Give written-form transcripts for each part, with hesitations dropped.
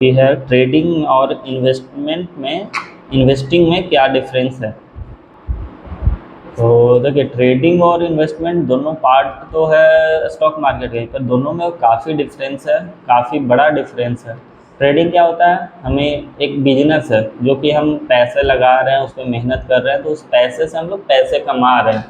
ये है ट्रेडिंग और इन्वेस्टिंग में क्या डिफरेंस है। तो देखिए, ट्रेडिंग और इन्वेस्टमेंट दोनों पार्ट तो है स्टॉक मार्केट के, पर दोनों में काफ़ी डिफरेंस है, काफ़ी बड़ा डिफरेंस है। ट्रेडिंग क्या होता है, हमें एक बिजनेस है जो कि हम पैसे लगा रहे हैं, उसमें मेहनत कर रहे हैं, तो उस पैसे से हम लोग पैसे कमा रहे हैं,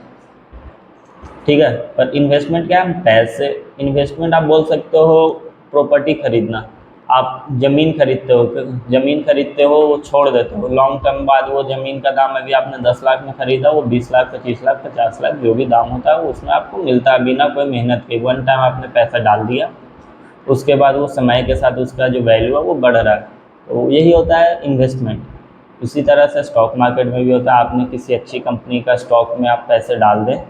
ठीक है। पर इन्वेस्टमेंट क्या है, हम पैसे, इन्वेस्टमेंट आप बोल सकते हो प्रॉपर्टी खरीदना। आप ज़मीन खरीदते हो, ज़मीन खरीदते हो, वो छोड़ देते हो, लॉन्ग टर्म बाद वो ज़मीन का दाम अभी आपने 10 लाख में खरीदा, वो 20 लाख, 25 लाख, 50 लाख जो भी दाम होता है वो उसमें आपको मिलता है बिना कोई मेहनत के। वन टाइम आपने पैसा डाल दिया, उसके बाद वो समय के साथ उसका जो वैल्यू है वो बढ़ रहा है। तो यही होता है इन्वेस्टमेंट। इसी तरह से स्टॉक मार्केट में भी होता है, आपने किसी अच्छी कंपनी का स्टॉक में आप पैसे डाल दें,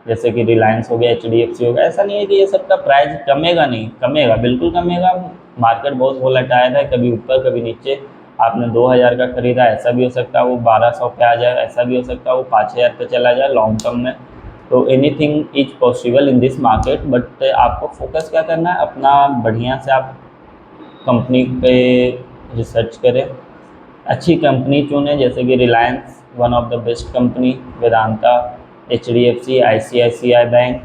जैसे कि रिलायंस हो गया, HDFC हो गया। ऐसा नहीं है कि ये सब का प्राइस कमेगा, नहीं कमेगा, बिल्कुल कमेगा। मार्केट बहुत वोलेटाइल है, कभी ऊपर कभी नीचे। आपने 2000 का खरीदा, ऐसा भी हो सकता है वो 1200 पे आ जाए, ऐसा भी हो सकता है वो 5000 पे चला जाए लॉन्ग टर्म में। तो anything is possible in this market, but आपको फोकस क्या करना है, अपना बढ़िया से आप कंपनी पे रिसर्च करें, अच्छी कंपनी चुनें, जैसे कि Reliance one of the best company, Vedanta, HDFC, ICICI bank,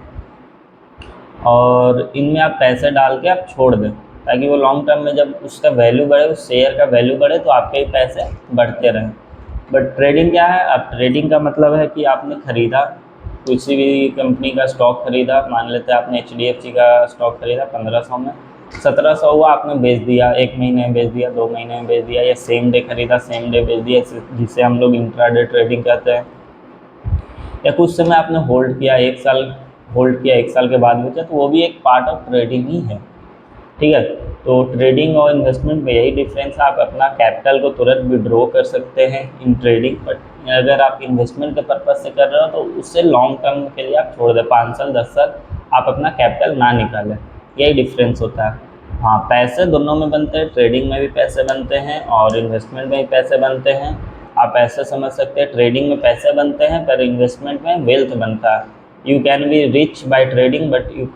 और इनमें आप पैसे डाल के आप छोड़ दें, ताकि वो लॉन्ग टर्म में जब उसका वैल्यू बढ़े, उस शेयर का वैल्यू बढ़े, तो आपके ही पैसे बढ़ते रहें। बट ट्रेडिंग क्या है, आप ट्रेडिंग का मतलब है कि आपने ख़रीदा किसी भी कंपनी का स्टॉक खरीदा, मान लेते हैं आपने HDFC का स्टॉक खरीदा 1500 में, 1700 हुआ, आपने बेच दिया, 1 महीने में बेच दिया, 2 महीने में बेच दिया, या सेम डे खरीदा सेम डे बेच दिया, जिसे हम लोग इंट्राडे ट्रेडिंग कहते हैं। या कुछ समय आपने होल्ड किया, 1 साल होल्ड किया, 1 साल के बाद बेचा, तो वो भी एक पार्ट ऑफ ट्रेडिंग ही है, ठीक है। तो ट्रेडिंग और इन्वेस्टमेंट में यही डिफरेंस है, आप अपना कैपिटल को तुरंत विड्रॉ कर सकते हैं इन ट्रेडिंग, बट अगर आप इन्वेस्टमेंट के पर्पज़ से कर रहे हो तो उससे लॉन्ग टर्म के लिए आप छोड़ दें, 5 साल 10 साल आप अपना कैपिटल ना निकालें, यही डिफरेंस होता है। हाँ, पैसे दोनों में बनते हैं, ट्रेडिंग में भी पैसे बनते हैं और इन्वेस्टमेंट में भी पैसे बनते हैं। आप ऐसे समझ सकते हैं, ट्रेडिंग में पैसे बनते हैं पर इन्वेस्टमेंट में वेल्थ बनता है। You can be rich by trading, but you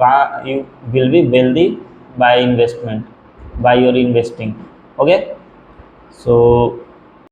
will be wealthy by investment, by your investing, okay। So